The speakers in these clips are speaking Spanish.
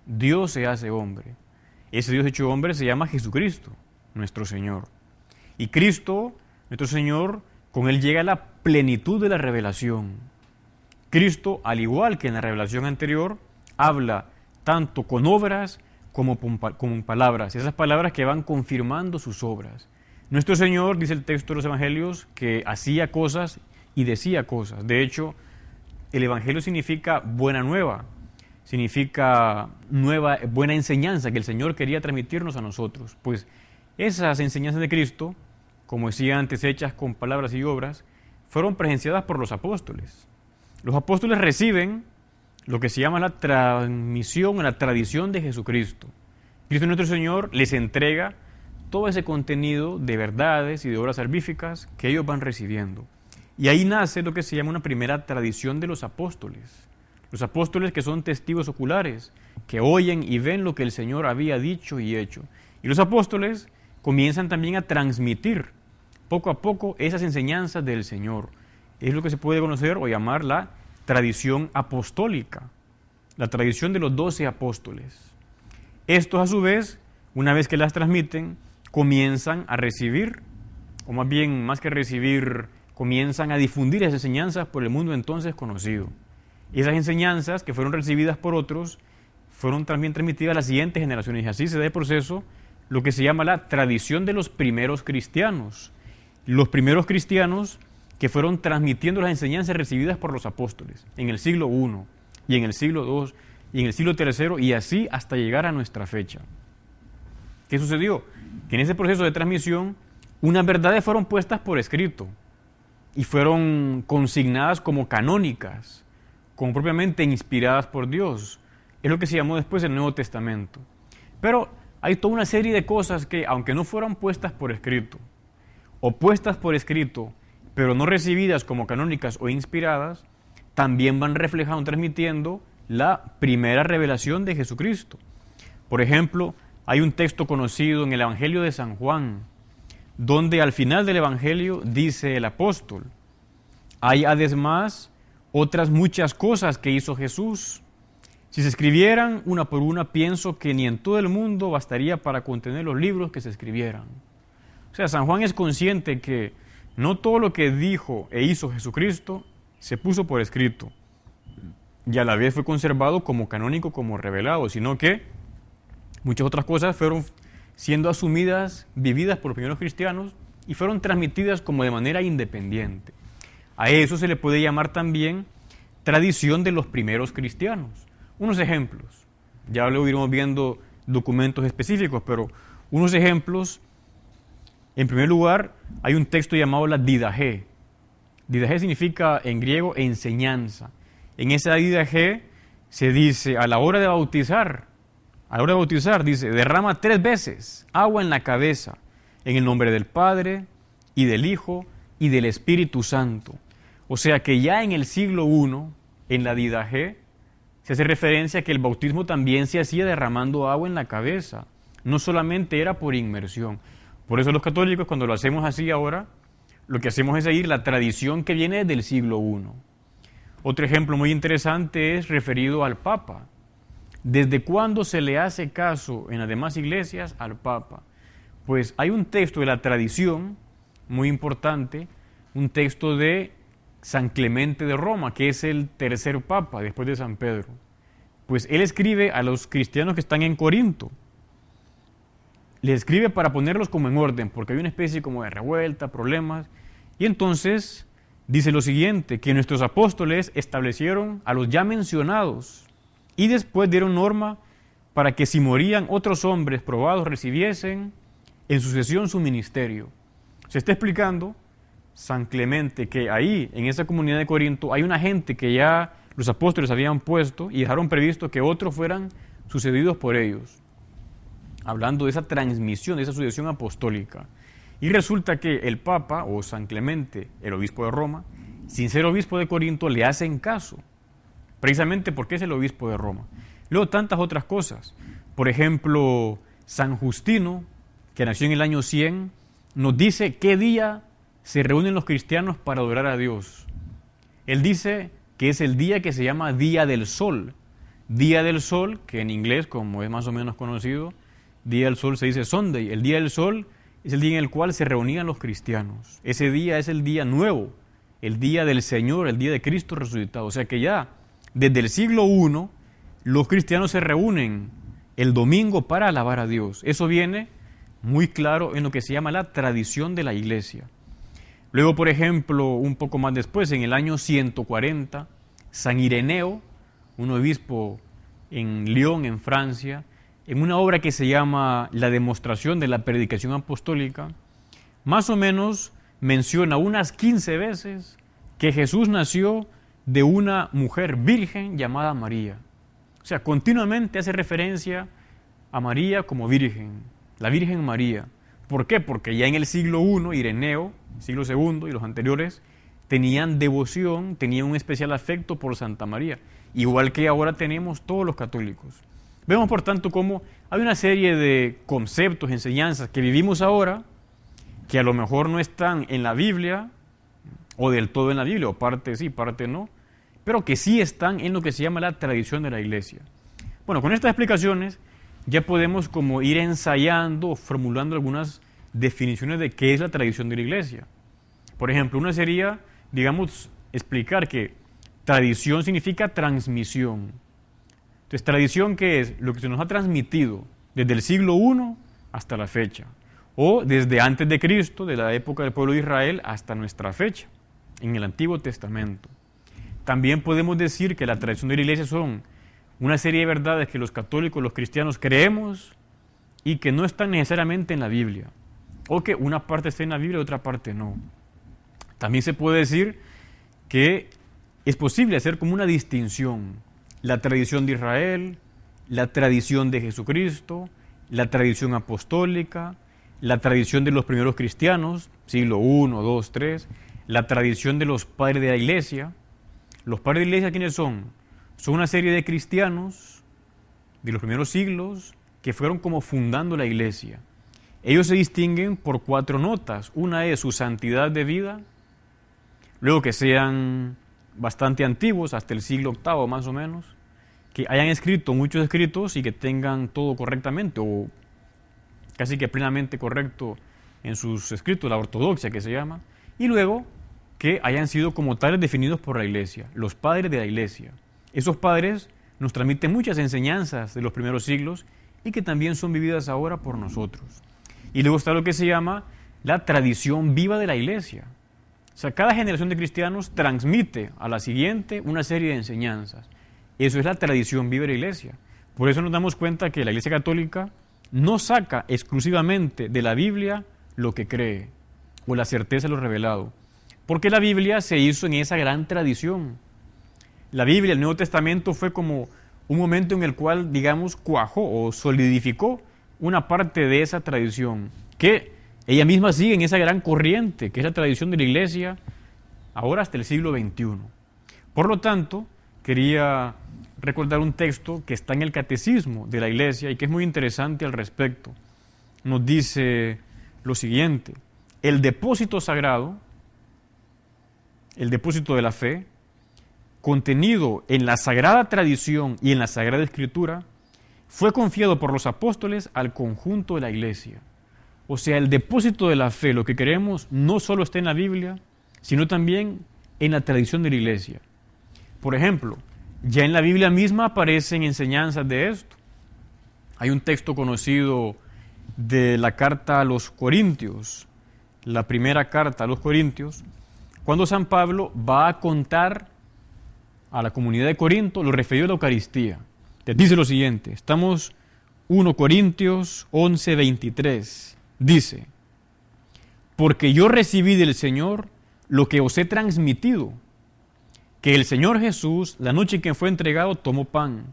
Dios se hace hombre. Ese Dios hecho hombre se llama Jesucristo, nuestro Señor. Y Cristo, nuestro Señor, con Él llega la plenitud de la revelación. Cristo, al igual que en la revelación anterior, habla tanto con obras como con palabras. Esas palabras que van confirmando sus obras. Nuestro Señor, dice el texto de los Evangelios, que hacía cosas y decía cosas. De hecho, el Evangelio significa buena nueva, significa buena enseñanza que el Señor quería transmitirnos a nosotros. Pues esas enseñanzas de Cristo, como decía antes, hechas con palabras y obras, fueron presenciadas por los apóstoles. Los apóstoles reciben lo que se llama la transmisión, la tradición de Jesucristo. Cristo nuestro Señor les entrega todo ese contenido de verdades y de obras salvíficas que ellos van recibiendo. Y ahí nace lo que se llama una primera tradición de los apóstoles. Los apóstoles que son testigos oculares, que oyen y ven lo que el Señor había dicho y hecho. Y los apóstoles comienzan también a transmitir poco a poco esas enseñanzas del Señor. Es lo que se puede conocer o llamar la tradición apostólica, la tradición de los 12 apóstoles. Estos, a su vez, una vez que las transmiten, comienzan a recibir, o más bien, más que recibir, comienzan a difundir esas enseñanzas por el mundo entonces conocido. Y esas enseñanzas que fueron recibidas por otros, fueron también transmitidas a las siguientes generaciones. Y así se da el proceso, lo que se llama la tradición de los primeros cristianos. Los primeros cristianos que fueron transmitiendo las enseñanzas recibidas por los apóstoles en el siglo I, y en el siglo II, y en el siglo III, y así hasta llegar a nuestra fecha. ¿Qué sucedió? Que en ese proceso de transmisión, unas verdades fueron puestas por escrito y fueron consignadas como canónicas, como propiamente inspiradas por Dios. Es lo que se llamó después el Nuevo Testamento. Pero hay toda una serie de cosas que, aunque no fueron puestas por escrito, o puestas por escrito, pero no recibidas como canónicas o inspiradas, también van reflejando, transmitiendo la primera revelación de Jesucristo. Por ejemplo, hay un texto conocido en el Evangelio de San Juan, donde al final del Evangelio dice el apóstol: hay además otras muchas cosas que hizo Jesús. Si se escribieran una por una, pienso que ni en todo el mundo bastaría para contener los libros que se escribieran. O sea, San Juan es consciente que no todo lo que dijo e hizo Jesucristo se puso por escrito y a la vez fue conservado como canónico, como revelado, sino que muchas otras cosas fueron siendo asumidas, vividas por los primeros cristianos y fueron transmitidas como de manera independiente. A eso se le puede llamar también tradición de los primeros cristianos. Unos ejemplos, ya luego iremos viendo documentos específicos, pero unos ejemplos. En primer lugar, hay un texto llamado la Didaché. Didaché significa en griego enseñanza. En esa Didaché se dice, a la hora de bautizar, dice, derrama 3 veces agua en la cabeza, en el nombre del Padre, y del Hijo, y del Espíritu Santo. O sea que ya en el siglo I, en la Didaché, se hace referencia a que el bautismo también se hacía derramando agua en la cabeza. No solamente era por inmersión. Por eso los católicos, cuando lo hacemos así ahora, lo que hacemos es seguir la tradición que viene del siglo I. Otro ejemplo muy interesante es referido al Papa. ¿Desde cuándo se le hace caso en las demás iglesias al Papa? Pues hay un texto de la tradición muy importante, un texto de San Clemente de Roma, que es el tercer Papa después de San Pedro. Pues él escribe a los cristianos que están en Corinto. Les escribe para ponerlos como en orden, porque hay una especie como de revuelta, problemas. Y entonces dice lo siguiente, que nuestros apóstoles establecieron a los ya mencionados y después dieron norma para que si morían otros hombres probados recibiesen en sucesión su ministerio. Se está explicando San Clemente que ahí, en esa comunidad de Corinto, hay una gente que ya los apóstoles habían puesto y dejaron previsto que otros fueran sucedidos por ellos. Hablando de esa transmisión, de esa sucesión apostólica. Y resulta que el Papa, o San Clemente, el obispo de Roma, sin ser obispo de Corinto, le hacen caso, precisamente porque es el obispo de Roma. Luego tantas otras cosas. Por ejemplo, San Justino, que nació en el año 100, nos dice qué día se reúnen los cristianos para adorar a Dios. Él dice que es el día que se llama Día del Sol. Día del Sol, que en inglés, como es más o menos conocido, Día del Sol se dice Sunday. El Día del Sol es el día en el cual se reunían los cristianos. Ese día es el día nuevo, el día del Señor, el día de Cristo resucitado. O sea que ya desde el siglo I los cristianos se reúnen el domingo para alabar a Dios. Eso viene muy claro en lo que se llama la tradición de la iglesia. Luego, por ejemplo, un poco más después, en el año 140, San Ireneo, un obispo en Lyon, en Francia, en una obra que se llama La demostración de la predicación apostólica, más o menos menciona unas 15 veces que Jesús nació de una mujer virgen llamada María. O sea, continuamente hace referencia a María como virgen, la Virgen María. ¿Por qué? Porque ya en el siglo I, Ireneo, siglo II y los anteriores, tenían devoción, tenían un especial afecto por Santa María, igual que ahora tenemos todos los católicos. Vemos, por tanto, cómo hay una serie de conceptos, enseñanzas que vivimos ahora, que a lo mejor no están en la Biblia, o del todo en la Biblia, o parte sí, parte no, pero que sí están en lo que se llama la tradición de la Iglesia. Bueno, con estas explicaciones ya podemos como ir ensayando o formulando algunas definiciones de qué es la tradición de la Iglesia. Por ejemplo, una sería, digamos, explicar que tradición significa transmisión. Entonces, tradición, ¿qué es? Lo que se nos ha transmitido desde el siglo I hasta la fecha, o desde antes de Cristo, de la época del pueblo de Israel, hasta nuestra fecha, en el Antiguo Testamento. También podemos decir que la tradición de la Iglesia son una serie de verdades que los católicos, los cristianos creemos y que no están necesariamente en la Biblia, o que una parte está en la Biblia y otra parte no. También se puede decir que es posible hacer como una distinción: la tradición de Israel, la tradición de Jesucristo, la tradición apostólica, la tradición de los primeros cristianos, siglo I, II, III, la tradición de los padres de la Iglesia. ¿Los padres de la Iglesia quiénes son? Son una serie de cristianos de los primeros siglos que fueron como fundando la Iglesia. Ellos se distinguen por 4 notas. Una es su santidad de vida, luego que sean bastante antiguos, hasta el siglo VIII más o menos, que hayan escrito muchos escritos y que tengan todo correctamente o casi que plenamente correcto en sus escritos, la ortodoxia que se llama, y luego que hayan sido como tales definidos por la Iglesia, los padres de la Iglesia. Esos padres nos transmiten muchas enseñanzas de los primeros siglos y que también son vividas ahora por nosotros. Y luego está lo que se llama la tradición viva de la Iglesia. O sea, cada generación de cristianos transmite a la siguiente una serie de enseñanzas. Eso es la tradición viva de la Iglesia. Por eso nos damos cuenta que la Iglesia Católica no saca exclusivamente de la Biblia lo que cree o la certeza de lo revelado, porque la Biblia se hizo en esa gran tradición. La Biblia, el Nuevo Testamento, fue como un momento en el cual, digamos, cuajó o solidificó una parte de esa tradición, que ella misma sigue en esa gran corriente, que es la tradición de la Iglesia, ahora hasta el siglo XXI. Por lo tanto, quería recordar un texto que está en el Catecismo de la Iglesia y que es muy interesante al respecto. Nos dice lo siguiente: el depósito sagrado, el depósito de la fe, contenido en la Sagrada Tradición y en la Sagrada Escritura, fue confiado por los apóstoles al conjunto de la Iglesia. O sea, el depósito de la fe, lo que creemos, no solo está en la Biblia, sino también en la tradición de la Iglesia. Por ejemplo, ya en la Biblia misma aparecen enseñanzas de esto. Hay un texto conocido de la carta a los Corintios, la primera carta a los Corintios, cuando San Pablo va a contar a la comunidad de Corinto lo referido a la Eucaristía. Les dice lo siguiente, estamos 1 Corintios 11, 23, dice: porque yo recibí del Señor lo que os he transmitido, que el Señor Jesús, la noche en que fue entregado, tomó pan,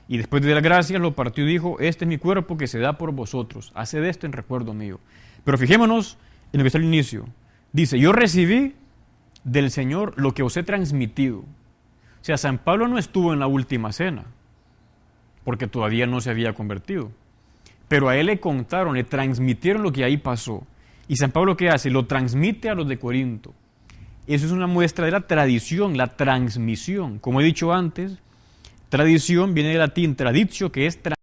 y después de dar gracias lo partió y dijo: este es mi cuerpo que se da por vosotros, haced esto en recuerdo mío. Pero fijémonos en lo que está al inicio, dice: yo recibí del Señor lo que os he transmitido. O sea, San Pablo no estuvo en la última cena, porque todavía no se había convertido. Pero a él le contaron, le transmitieron lo que ahí pasó. ¿Y San Pablo qué hace? Lo transmite a los de Corinto. Eso es una muestra de la tradición, la transmisión. Como he dicho antes, Tradición viene del latín traditio, que es